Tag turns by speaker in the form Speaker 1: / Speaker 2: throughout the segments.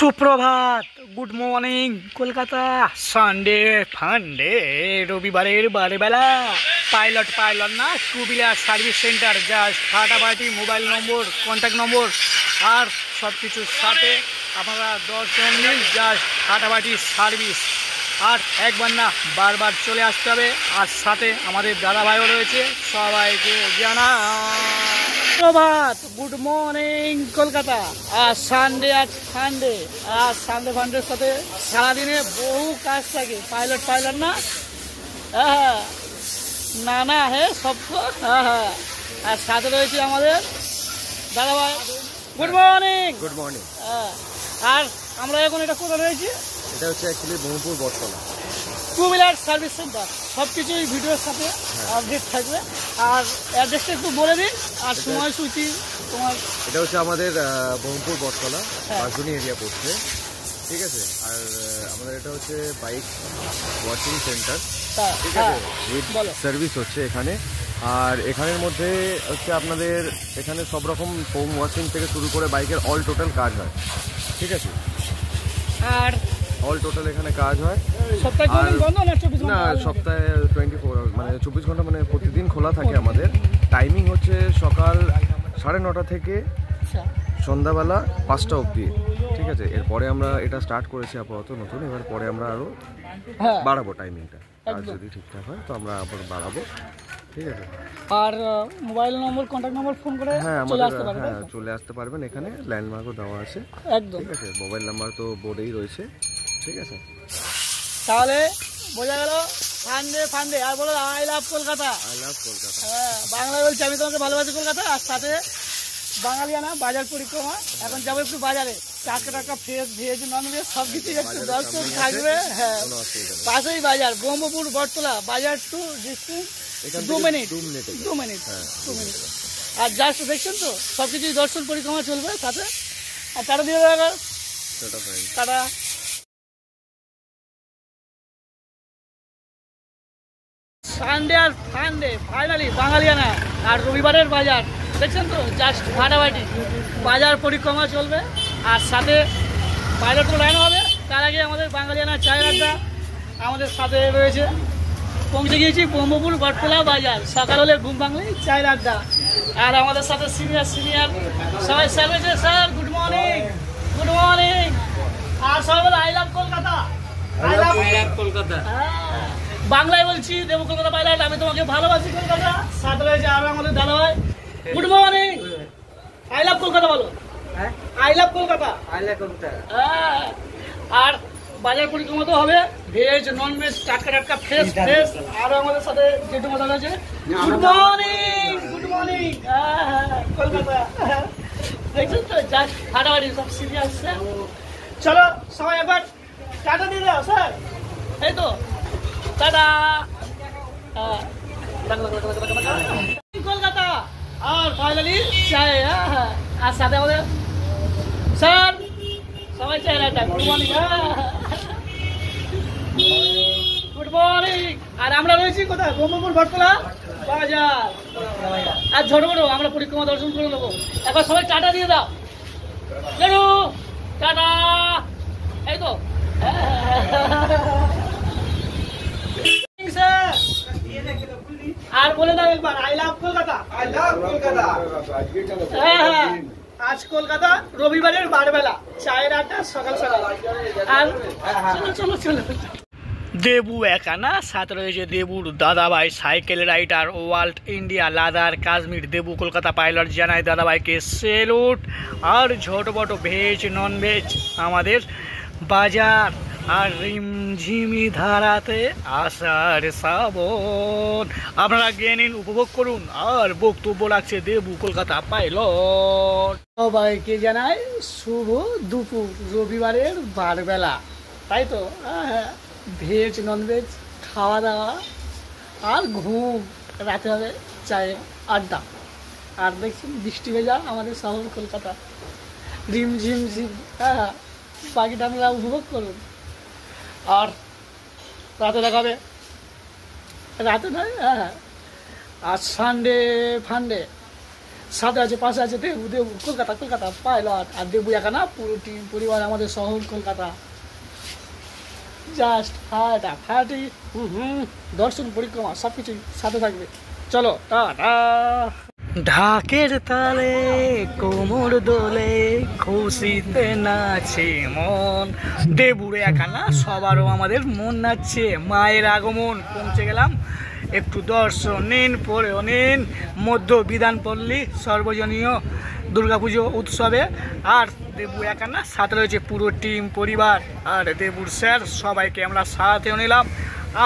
Speaker 1: সুপ্রভাত, good morning Kolkata. Sunday funday, রবিবারের বারবেলা। পাইলট না, two wheeler service centre, just ফাটাফাটি মোবাইল নম্বর, কন্ট্যাক্ট নম্বর আর সব কিছুর সাথে আমরা 10 জন মিল জাস্ট ফাটাফাটি সার্ভিস। আর একবার না, বারবার চলে আসতে হবে। আর সাথে আমাদের দাদাভাইও রয়েছে, সবাইকে জানা প্রভাত, গুড মর্নিং কলকাতা। আর সানডে আর ফান্ডে, আর সানডে ফান্ডের সাথে সারাদিনে বহু কাজ থাকে। পাইলট না, হ্যাঁ না হে সবকো, হ্যাঁ। আর সাথে রয়েছে আমাদের দাদাভাই, গুড মর্নিং।
Speaker 2: Good morning.
Speaker 1: আর আমরা এখন এটা কোথায় রয়েছি?
Speaker 2: এটা হচ্ছে actually Brahmapur Battala
Speaker 1: two wheeler service centre. সব কিছুই ভিডিওর সাথে আপডেট থাকবে। আর অ্যাড্রেসটা একটু বলে দিন আর সময়সূচি তোমার।
Speaker 2: এটা হচ্ছে আমাদের ব্রহ্মপুর বটতলা, বাসুনি এরিয়া পড়ছে, ঠিক আছে। আর আমাদের এটা হচ্ছে বাইক ওয়াশিং সেন্টার, ঠিক আছে, উইথ সার্ভিস হচ্ছে এখানে। আর এখানের মধ্যে হচ্ছে আপনাদের এখানে সব রকম ফোম ওয়াশিং থেকে শুরু করে বাইকের অল টোটাল কাজ হয়, ঠিক আছে।
Speaker 1: আর
Speaker 2: অল টোটাল এখানে কাজ হয়। না, সপ্তাহে 24 মানে 24 ঘন্টা, মানে প্রতিদিন খোলা থাকে। আমাদের টাইমিং হচ্ছে সকাল 9:30 থেকে সন্ধ্যাবেলা 5টা অবধি, ঠিক আছে। এরপরে আমরা এটা স্টার্ট করেছি আপাতত নতুন, এবার পরে আমরা আরও বাড়াবো টাইমিংটা। আর যদি ঠিকঠাক হয় তো আমরা আবার বাড়াবো, ঠিক আছে।
Speaker 1: আর mobile number, contact number phone করে
Speaker 2: চলে আসতে পারবেন। এখানে ল্যান্ডমার্কও দেওয়া আছে,
Speaker 1: একদম,
Speaker 2: ঠিক আছে। মোবাইল নাম্বার তো বোর্ডেই রয়েছে, ঠিক আছে।
Speaker 1: তাহলে বোঝা গেল ফান্ডে। আর বলো আই লাভ কলকাতা। হ্যাঁ, বাংলায় বলছি আমি তোমাকে ভালোবাসি কলকাতা। আর সাথে বাঙালিয়ানা বাজার পরিক্রমা। এখন যাবো একটু বাজারে, টাটকা ফ্রেশ ভেজ নন ভেজ সব কিছুই একটু দর্শন থাকবে। হ্যাঁ, পাশেই বাজার, ব্রহ্মপুর বটতলা বাজার টু ডিস্ট্রিক্ট 2 মিনিট। আর জাস্ট দেখছেন তো, সব কিছুই দর্শন পরিক্রমা চলবে সাথে। আর টাটা দিয়ে দেওয়া, টাটা। সানডে আর ফান্ডে ফাইনালি বাঙালিয়ানা। আর রবিবারের বাজার দেখছেন তো, জাস্ট ফাটাফাটি বাজার পরিক্রমা চলবে। আর সাথে পাইলটও লাইন হবে। তার আগে আমাদের বাঙালিয়ানা চায়ের আড্ডা আমাদের সাথে রয়েছে। পৌঁছে গিয়েছি ব্রহ্মপুর বটতলা বাজার। সকাল হলে ঘুম ভাঙলে চায়ের আড্ডা। আর আমাদের সাথে সিনিয়র সবাই স্যার রয়েছে। Sir good morning. আর সবাই বলে আই লাভ কলকাতা। বাংলায় বলছি, দেবু কলকাতা পাইলট, আমি তোমাকে ভালোবাসি কলকাতা। সাথে রয়েছে আর আমাদের দাদাভাই, good morning. I love Kolkata বলো। I love Kolkata. আর বাজার পরিক্রমা তো হবে, ভেজ নন ভেজ, টাটকা ফ্রেশ। আর আমাদের সাথে জেঠু মশা রয়েছে, গুড মর্নিং কলকাতা। দেখছেন তো, জাস্ট ফাটাফাটি সব সিরিয়াস। চলো সবাই একবার টাটা দিয়ে দাও স্যার, এই তো টাটা। কলকাতা আর ফাইনালি চাই। আর সাথে আমাদের স্যার সবাই চাই না। Good morning. আর আমরা রয়েছি কোথায়? ব্রহ্মপুর বটতলা বাজার। আর ছোট আমরা পরিক্রমা দর্শন করে নেবো। একবার সবাই টাটা দিয়ে দাও, টাটা। এই তো আর বলে দাও একবার, আই লাভ কলকাতা। হ্যাঁ, আজ কলকাতা রবিবারের বারবেলা, চায়ের আড্ডা সকাল। আর চলো দেবু একানা, সাথে রয়েছে দেবুর দাদাভাই সাইকেল রাইডার, ওয়ার্ল্ড ইন্ডিয়া লাদার কাশ্মীর। দেবু কলকাতা পাইলট জানায় দাদাভাইকে সেলুট। আর ছোট ভেজ নন ভেজ আমাদের বাজার। আর রিমঝিমি ধারাতে আষাঢ় শ্রাবণ। আপনারা গিয়ে নিন, উপভোগ করুন। আর বক্তব্য রাখছে দেবু কলকাতা পাইলট। সবাইকে জানাই শুভ দুপুর, রবিবারের বারবেলা, তাই তো। হ্যাঁ, ভেজ নন ভেজ খাওয়া দাওয়া আর ঘুম, রাতে হবে চায়ে আড্ডা। আর দেখছেন বৃষ্টি ভেজা আমাদের শহর কলকাতা, রিমঝিম। হ্যাঁ, বাকিটা আপনারা উপভোগ করুন। আর রাতে দেখাবে, রাতে নয়। হ্যাঁ, আর সানডে ফান্ডে সাথে আছে পাশে আছে দেবু দেবু কলকাতা কলকাতা পাইলট আর দেবু একা না পুরো টিম পরিবার আমাদের শহর কলকাতা জাস্ট ফাটাফাটি দর্শন পরিক্রমা সব কিছুই সাথে থাকবে। চলো টাটা। ঢাকের তালে কোমর দোলে খুশিতে নাচে মন, দেবুরে একা না সবারও আমাদের মন নাচছে। মায়ের আগমন পৌঁছে গেলাম, একটু দর্শন নিন পরেও নিন। মধ্য বিধানপল্লী সর্বজনীয় দুর্গাপুজো উৎসবে আর দেবু একা না সাথে রয়েছে পুরো টিম পরিবার আর দেবুর স্যার সবাইকে আমরা সাথেও নিলাম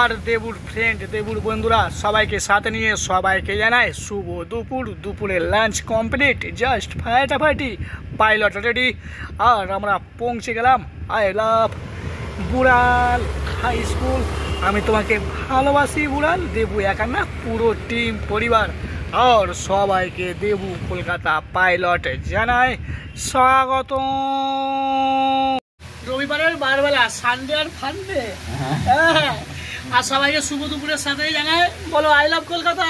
Speaker 1: আর দেবুর ফ্রেন্ড দেবুর বন্ধুরা সবাইকে সাথে নিয়ে সবাইকে জানায় শুভ দুপুর। দুপুরে লাঞ্চ কমপ্লিট, জাস্ট ফাটাফাটি, পাইলট রেডি আর আমরা পৌঁছে গেলাম আই লাভ বুড়াল হাই স্কুল। আমি তোমাকে ভালোবাসি বুড়াল, দেবু একা না পুরো টিম পরিবার আর সবাইকে দেবু কলকাতা পাইলট জানায় স্বাগত। রবিবারের বারবেলা সানডে আর ফান্ডে, আর সবাইকে শুভ দুপুরের সাথেই জানায় বলো I love Kolkata.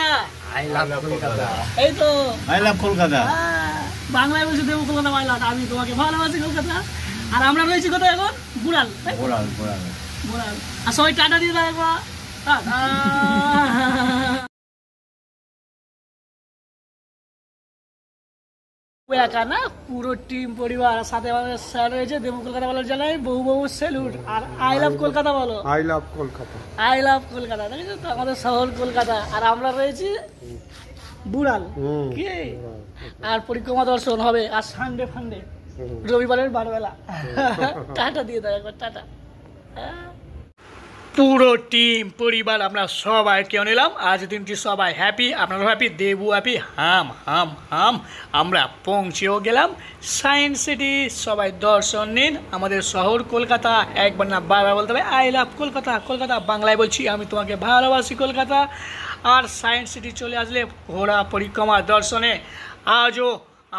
Speaker 3: I love Kolkata,
Speaker 1: এই তো
Speaker 3: আই লাভ কলকাতা।
Speaker 1: বাংলায় বলছি দেবু কলকাতা পাইলট, আমি তোমাকে ভালোবাসি কলকাতা। আর আমরা রয়েছি কোথায় এখন? বুড়াল।
Speaker 3: বুড়াল বুড়াল
Speaker 1: বুড়াল। আর সবাই টাটা দিয়ে দেয় একবার। একা না পুরো টিম পরিবার সাথে আমাদের স্যার রয়েছে দেবু কলকাতা বলার জানাই বহু বহু স্যালুট আর আই লাভ কলকাতা বলো।
Speaker 2: I love Kolkata,
Speaker 1: I love Kolkata, দেখেছো তো আমাদের শহর কলকাতা আর আমরা রয়েছি বুড়াল। কি আর পরিক্রমা দর্শন হবে আর সানডে ফান্ডে রবিবারের বারবেলা। টাটা দিয়ে দাও একবার, টাটা। পুরো টিম পরিবার আমরা সবাই কেউ নিলাম, আজ দিনটি সবাই হ্যাপি, আপনারা হ্যাপি, দেবু হ্যাপি, হাম হাম হাম। আমরা পৌঁছেও গেলাম সায়েন্স সিটি, সবাই দর্শন নিন আমাদের শহর কলকাতা। একবার না বারবার বলতে হবে আই লাভ কলকাতা। কলকাতা বাংলায় বলছি আমি তোমাকে ভালোবাসি কলকাতা। আর সায়েন্স সিটি চলে আসলে ঘোরা পরিক্রমা দর্শনে আজও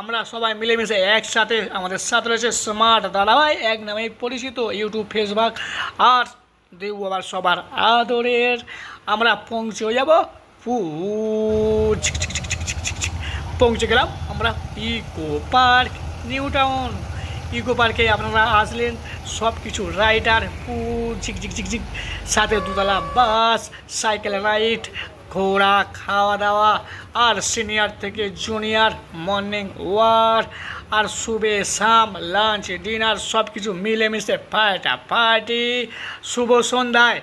Speaker 1: আমরা সবাই মিলেমিশে একসাথে। আমাদের সাথে রয়েছে স্মার্ট দাদাভাই, এক নামেই পরিচিত, ইউটিউব ফেসবুক আর দেবু আবার সবার আদরের। আমরা পৌঁছে যাব পৌঁছে গেলাম আমরা eco park new town. Eco পার্কে আপনারা আসলেন সব কিছু রাইডার ঝিকঝিক সাথে দুতলা বাস, সাইকেল রাইড, ঘোরা, খাওয়া দাওয়া আর সিনিয়র থেকে জুনিয়র, মর্নিং ওয়াক আর সুবে শাম লাঞ্চ ডিনার সব কিছু মিলেমিশে ফাটাফাটি। শুভ সন্ধ্যায়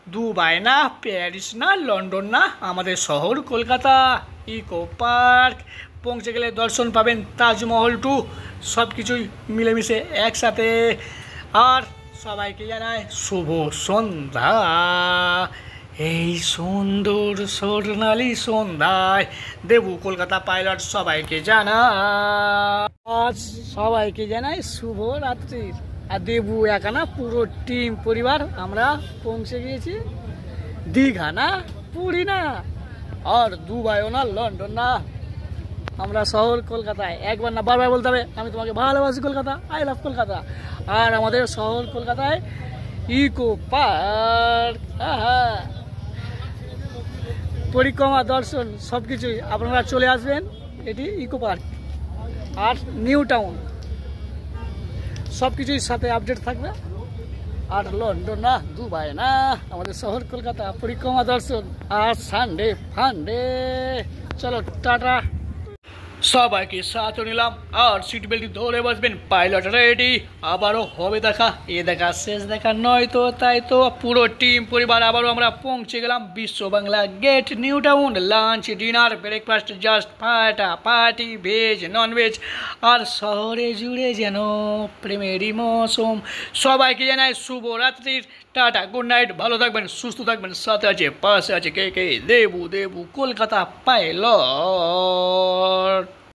Speaker 1: দুবাই না, প্যারিস না, লন্ডন না, আমাদের শহর কলকাতা ইকো পার্ক পৌঁছে গেলে দর্শন পাবেন তাজমহল টু, সব কিছুই মিলেমিশে একসাথে। আর সবাইকে জানায় শুভ সন্ধ্যা এই সুন্দর স্বর্ণালী সন্ধ্যায়। দেবু কলকাতা পাইলট সবাইকে জানা, আজ সবাইকে জানাই শুভ রাত্রির। আর দেবু একা না পুরো টিম পরিবার আমরা পৌঁছে গিয়েছি দীঘা না, পুরী না, আর দুবাইও না, লন্ডন না, আমরা শহর কলকাতায়। একবার না বারবার বলতে হবে আমি তোমাকে ভালোবাসি কলকাতা, আই লাভ কলকাতা। আর আমাদের শহর কলকাতায় ইকো পার্ক, পরিক্রমা দর্শন সব কিছুই আপনারা চলে আসবেন। এটি ইকো পার্ক আর নিউ টাউন সব কিছুই সাথে আপডেট থাকবে। আর লন্ডন না, দুবাই না, আমাদের শহর কলকাতা পরিক্রমা দর্শন আর সানডে ফান্ডে। চলো টাটা। সবাইকে সাথে নিলাম আর সিট বেল্ট ধরে বসবেন, পাইলট রেডি। আবারও হবে দেখা, এ দেখা শেষ দেখা নয় তো, তাই তো পুরো টিম পরিবার আবারও আমরা পৌঁছে গেলাম Biswa Bangla gate new town. Lunch dinner breakfast just ফাটাফাটি, ভেজ নন ভেজ আর শহরে জুড়ে যেন প্রেমেরই মৌসুম। সবাইকে জানাই শুভরাত্রির টাটা, গুড নাইট, ভালো থাকবেন, সুস্থ থাকবেন। সাথে আছে পাশে আছে কে কে, দেবু দেবু কলকাতা পাইলট।